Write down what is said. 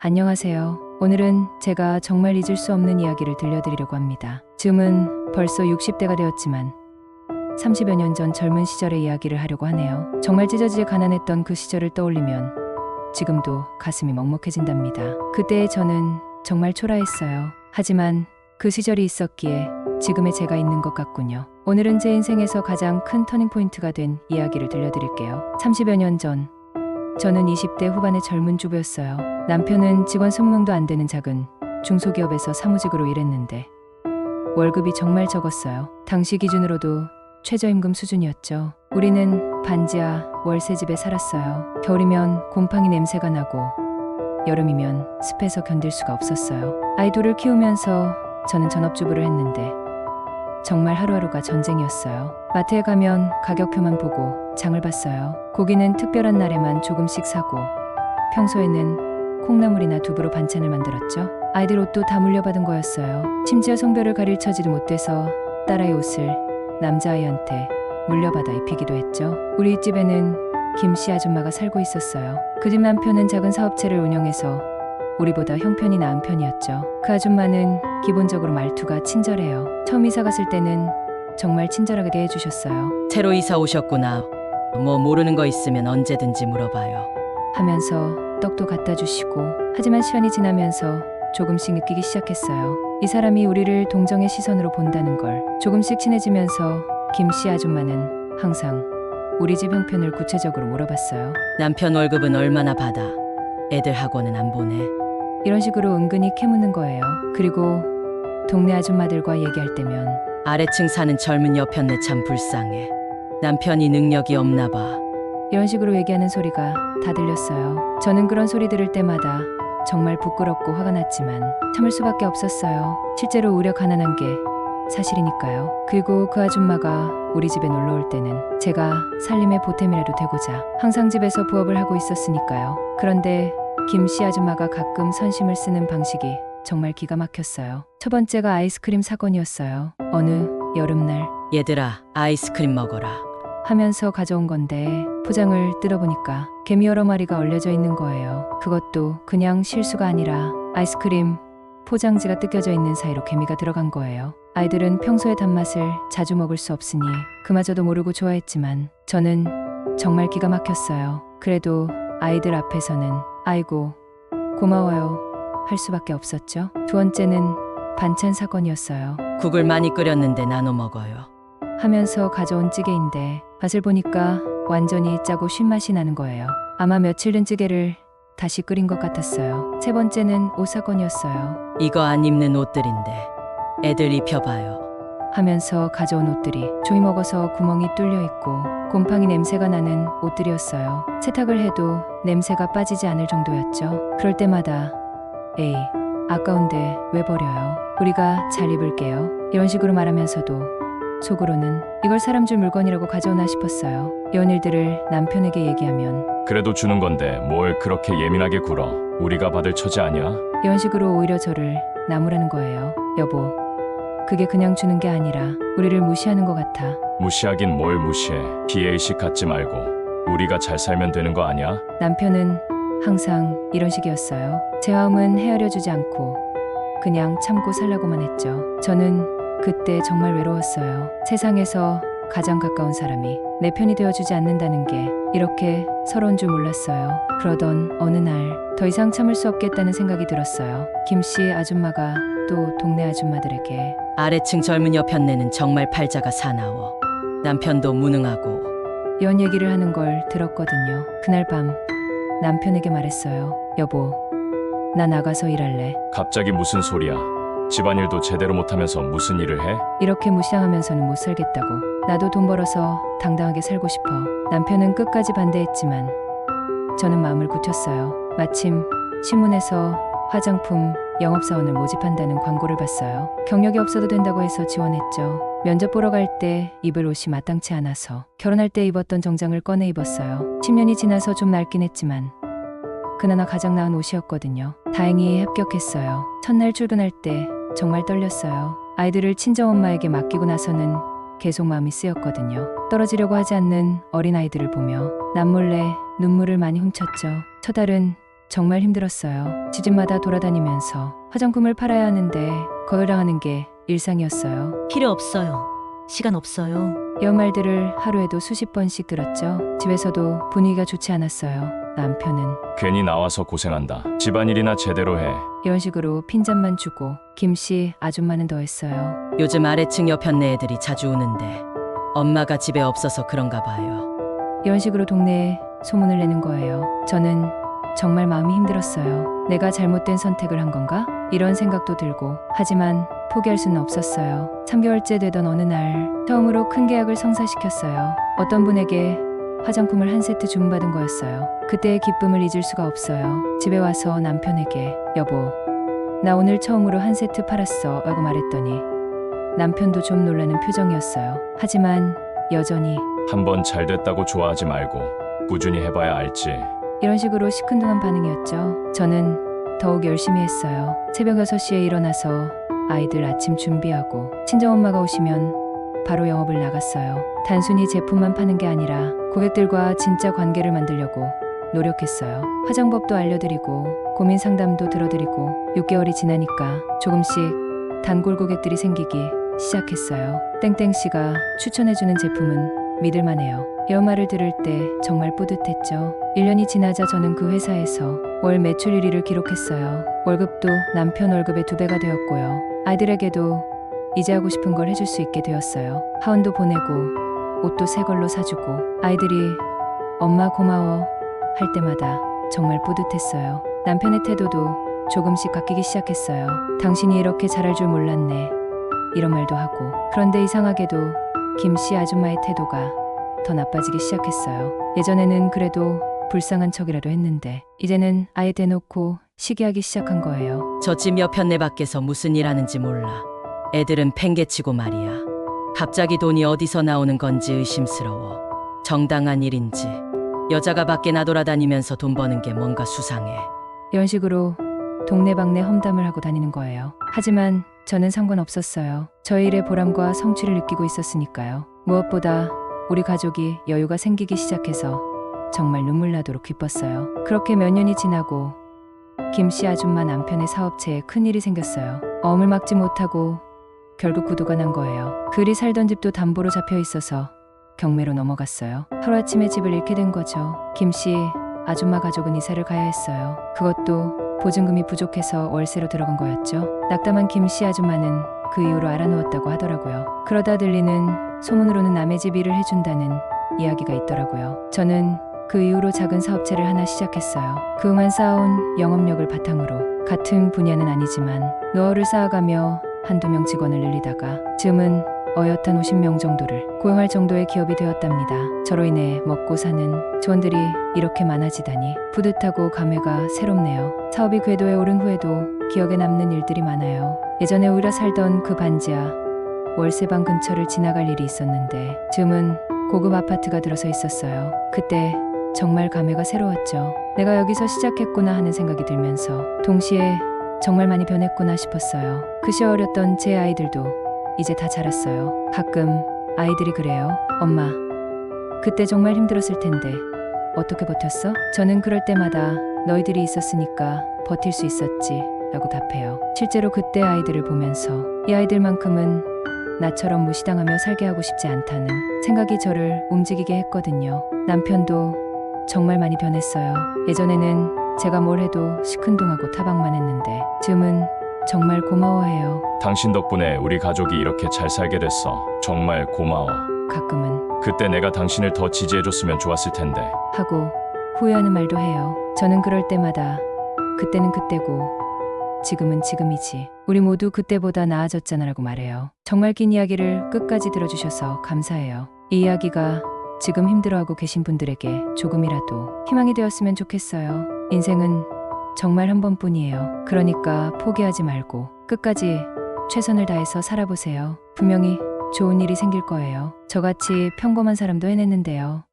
안녕하세요. 오늘은 제가 정말 잊을 수 없는 이야기를 들려드리려고 합니다. 지금은 벌써 60대가 되었지만 30여 년 전 젊은 시절의 이야기를 하려고 하네요. 정말 찢어지게 가난했던 그 시절을 떠올리면 지금도 가슴이 먹먹해진답니다. 그때의 저는 정말 초라했어요. 하지만 그 시절이 있었기에 지금의 제가 있는 것 같군요. 오늘은 제 인생에서 가장 큰 터닝포인트가 된 이야기를 들려드릴게요. 30여 년 전 저는 20대 후반의 젊은 주부였어요. 남편은 직원 20명도 안 되는 작은 중소기업에서 사무직으로 일했는데 월급이 정말 적었어요. 당시 기준으로도 최저임금 수준이었죠. 우리는 반지하 월세집에 살았어요. 겨울이면 곰팡이 냄새가 나고 여름이면 습해서 견딜 수가 없었어요. 아이 둘을 키우면서 저는 전업주부를 했는데 정말 하루하루가 전쟁이었어요. 마트에 가면 가격표만 보고 장을 봤어요. 고기는 특별한 날에만 조금씩 사고 평소에는 콩나물이나 두부로 반찬을 만들었죠. 아이들 옷도 다 물려받은 거였어요. 심지어 성별을 가릴 처지도 못 돼서 딸아이 옷을 남자아이한테 물려받아 입히기도 했죠. 우리 집에는 김씨 아줌마가 살고 있었어요. 그 집 남편은 작은 사업체를 운영해서 우리보다 형편이 나은 편이었죠. 그 아줌마는 기본적으로 말투가 친절해요. 처음 이사 갔을 때는 정말 친절하게 대해주셨어요. 새로 이사 오셨구나. 뭐 모르는 거 있으면 언제든지 물어봐요. 하면서 떡도 갖다 주시고, 하지만 시간이 지나면서 조금씩 느끼기 시작했어요. 이 사람이 우리를 동정의 시선으로 본다는 걸. 조금씩 친해지면서 김씨 아줌마는 항상 우리 집 형편을 구체적으로 물어봤어요. 남편 월급은 얼마나 받아? 애들 학원은 안 보내? 이런 식으로 은근히 캐묻는 거예요. 그리고 동네 아줌마들과 얘기할 때면 아래층 사는 젊은 여편네 참 불쌍해. 남편이 능력이 없나 봐. 이런 식으로 얘기하는 소리가 다 들렸어요. 저는 그런 소리 들을 때마다 정말 부끄럽고 화가 났지만 참을 수밖에 없었어요. 실제로 우려 가난한 게 사실이니까요. 그리고 그 아줌마가 우리 집에 놀러 올 때는 제가 살림의 보탬이라도 되고자 항상 집에서 부업을 하고 있었으니까요. 그런데 김씨 아줌마가 가끔 선심을 쓰는 방식이 정말 기가 막혔어요. 첫 번째가 아이스크림 사건이었어요. 어느 여름날 얘들아, 아이스크림 먹어라. 하면서 가져온 건데 포장을 뜯어보니까 개미 여러 마리가 얼려져 있는 거예요. 그것도 그냥 실수가 아니라 아이스크림 포장지가 뜯겨져 있는 사이로 개미가 들어간 거예요. 아이들은 평소의 단맛을 자주 먹을 수 없으니 그마저도 모르고 좋아했지만 저는 정말 기가 막혔어요. 그래도 아이들 앞에서는 아이고 고마워요 할 수밖에 없었죠. 두 번째는 반찬 사건이었어요. 국을 많이 끓였는데 나눠 먹어요. 하면서 가져온 찌개인데 맛을 보니까 완전히 짜고 쉰맛이 나는 거예요. 아마 며칠 된 찌개를 다시 끓인 것 같았어요. 세 번째는 옷 사건이었어요. 이거 안 입는 옷들인데 애들 입혀봐요. 하면서 가져온 옷들이 조이 먹어서 구멍이 뚫려 있고 곰팡이 냄새가 나는 옷들이었어요. 세탁을 해도 냄새가 빠지지 않을 정도였죠. 그럴 때마다 에이 아까운데 왜 버려요? 우리가 잘 입을게요. 이런 식으로 말하면서도 속으로는 이걸 사람 줄 물건이라고 가져오나 싶었어요. 이런 일들을 남편에게 얘기하면 그래도 주는 건데 뭘 그렇게 예민하게 굴어. 우리가 받을 처지 아니야? 이런 식으로 오히려 저를 나무라는 거예요. 여보, 그게 그냥 주는 게 아니라 우리를 무시하는 것 같아. 무시하긴 뭘 무시해. 피해의식 갖지 말고 우리가 잘 살면 되는 거 아니야? 남편은 항상 이런 식이었어요. 제 마음은 헤아려 주지 않고 그냥 참고 살라고만 했죠. 저는 그때 정말 외로웠어요. 세상에서 가장 가까운 사람이 내 편이 되어주지 않는다는 게 이렇게 서러운 줄 몰랐어요. 그러던 어느 날 더 이상 참을 수 없겠다는 생각이 들었어요. 김씨 아줌마가 또 동네 아줌마들에게 아래층 젊은 여편네는 정말 팔자가 사나워. 남편도 무능하고. 이런 얘기를 하는 걸 들었거든요. 그날 밤 남편에게 말했어요. 여보, 나 나가서 일할래. 갑자기 무슨 소리야? 집안일도 제대로 못하면서 무슨 일을 해? 이렇게 무시당하면서는 못 살겠다고. 나도 돈 벌어서 당당하게 살고 싶어. 남편은 끝까지 반대했지만 저는 마음을 굳혔어요. 마침 신문에서 화장품 영업사원을 모집한다는 광고를 봤어요. 경력이 없어도 된다고 해서 지원했죠. 면접 보러 갈 때 입을 옷이 마땅치 않아서 결혼할 때 입었던 정장을 꺼내 입었어요. 10년이 지나서 좀 낡긴 했지만 그나마 가장 나은 옷이었거든요. 다행히 합격했어요. 첫날 출근할 때 정말 떨렸어요. 아이들을 친정엄마에게 맡기고 나서는 계속 마음이 쓰였거든요. 떨어지려고 하지 않는 어린아이들을 보며 남몰래 눈물을 많이 훔쳤죠. 첫알은 정말 힘들었어요. 지집마다 돌아다니면서 화장품을 팔아야 하는데 거절당하는 게 일상이었어요. 필요 없어요. 시간 없어요. 이런 말들을 하루에도 수십 번씩 들었죠. 집에서도 분위기가 좋지 않았어요. 남편은 괜히 나와서 고생한다. 집안일이나 제대로 해. 이런 식으로 핀잔만 주고 김씨 아줌마는 더 했어요. 요즘 아래층 옆편네 애들이 자주 우는데 엄마가 집에 없어서 그런가 봐요. 이런 식으로 동네에 소문을 내는 거예요. 저는 정말 마음이 힘들었어요. 내가 잘못된 선택을 한 건가? 이런 생각도 들고 하지만 포기할 수는 없었어요. 3개월째 되던 어느 날 처음으로 큰 계약을 성사시켰어요. 어떤 분에게 화장품을 한 세트 주문받은 거였어요. 그때의 기쁨을 잊을 수가 없어요. 집에 와서 남편에게 여보, 나 오늘 처음으로 한 세트 팔았어 라고 말했더니 남편도 좀 놀라는 표정이었어요. 하지만 여전히 한번 잘 됐다고 좋아하지 말고 꾸준히 해봐야 알지. 이런 식으로 시큰둥한 반응이었죠. 저는 더욱 열심히 했어요. 새벽 6시에 일어나서 아이들 아침 준비하고 친정엄마가 오시면 바로 영업을 나갔어요. 단순히 제품만 파는 게 아니라 고객들과 진짜 관계를 만들려고 노력했어요. 화장법도 알려드리고 고민 상담도 들어드리고 6개월이 지나니까 조금씩 단골 고객들이 생기기 시작했어요. 땡땡씨가 추천해주는 제품은 믿을만해요. 이런 말을 들을 때 정말 뿌듯했죠. 1년이 지나자 저는 그 회사에서 월 매출 1위를 기록했어요. 월급도 남편 월급의 2배가 되었고요. 아이들에게도 이제 하고 싶은 걸 해줄 수 있게 되었어요. 하원도 보내고 옷도 새 걸로 사주고 아이들이 엄마 고마워 할 때마다 정말 뿌듯했어요. 남편의 태도도 조금씩 바뀌기 시작했어요. 당신이 이렇게 잘할 줄 몰랐네. 이런 말도 하고. 그런데 이상하게도 김씨 아줌마의 태도가 더 나빠지기 시작했어요. 예전에는 그래도 불쌍한 척이라도 했는데 이제는 아예 대놓고 시기하기 시작한 거예요. 저 집 옆편네 밖에서 무슨 일 하는지 몰라. 애들은 팽개치고 말이야. 갑자기 돈이 어디서 나오는 건지 의심스러워. 정당한 일인지. 여자가 밖에 나돌아다니면서 돈 버는 게 뭔가 수상해. 이런 식으로 동네방네 험담을 하고 다니는 거예요. 하지만 저는 상관없었어요. 저의 일의 보람과 성취를 느끼고 있었으니까요. 무엇보다 우리 가족이 여유가 생기기 시작해서 정말 눈물 나도록 기뻤어요. 그렇게 몇 년이 지나고 김씨 아줌마 남편의 사업체에 큰일이 생겼어요. 어음을 막지 못하고 결국 부도가 난 거예요. 그리 살던 집도 담보로 잡혀 있어서 경매로 넘어갔어요. 하루아침에 집을 잃게 된 거죠. 김씨 아줌마 가족은 이사를 가야 했어요. 그것도 보증금이 부족해서 월세로 들어간 거였죠. 낙담한 김씨 아줌마는 그 이후로 알아누웠다고 하더라고요. 그러다 들리는 소문으로는 남의 집 일을 해준다는 이야기가 있더라고요. 저는 그 이후로 작은 사업체를 하나 시작했어요. 그동안 쌓아온 영업력을 바탕으로 같은 분야는 아니지만 노하우를 쌓아가며 한두 명 직원을 늘리다가 지금은 어엿한 50명 정도를 고용할 정도의 기업이 되었답니다. 저로 인해 먹고 사는 직원들이 이렇게 많아지다니 뿌듯하고 감회가 새롭네요. 사업이 궤도에 오른 후에도 기억에 남는 일들이 많아요. 예전에 우리가 살던 그 반지하 월세방 근처를 지나갈 일이 있었는데 지금은 고급 아파트가 들어서 있었어요. 그때 정말 감회가 새로웠죠. 내가 여기서 시작했구나 하는 생각이 들면서 동시에 정말 많이 변했구나 싶었어요. 그 시절 어렸던 제 아이들도 이제 다 자랐어요. 가끔 아이들이 그래요. 엄마, 그때 정말 힘들었을 텐데 어떻게 버텼어? 저는 그럴 때마다 너희들이 있었으니까 버틸 수 있었지 라고 답해요. 실제로 그때 아이들을 보면서 이 아이들만큼은 나처럼 무시당하며 살게 하고 싶지 않다는 생각이 저를 움직이게 했거든요. 남편도 정말 많이 변했어요. 예전에는 제가 뭘 해도 시큰둥하고 타박만 했는데 지금은 정말 고마워해요. 당신 덕분에 우리 가족이 이렇게 잘 살게 됐어. 정말 고마워. 가끔은 그때 내가 당신을 더 지지해줬으면 좋았을 텐데. 하고 후회하는 말도 해요. 저는 그럴 때마다 그때는 그때고 지금은 지금이지. 우리 모두 그때보다 나아졌잖아 라고 말해요. 정말 긴 이야기를 끝까지 들어주셔서 감사해요. 이 이야기가 지금 힘들어하고 계신 분들에게 조금이라도 희망이 되었으면 좋겠어요. 인생은 정말 한 번뿐이에요. 그러니까 포기하지 말고 끝까지 최선을 다해서 살아보세요. 분명히 좋은 일이 생길 거예요. 저같이 평범한 사람도 해냈는데요.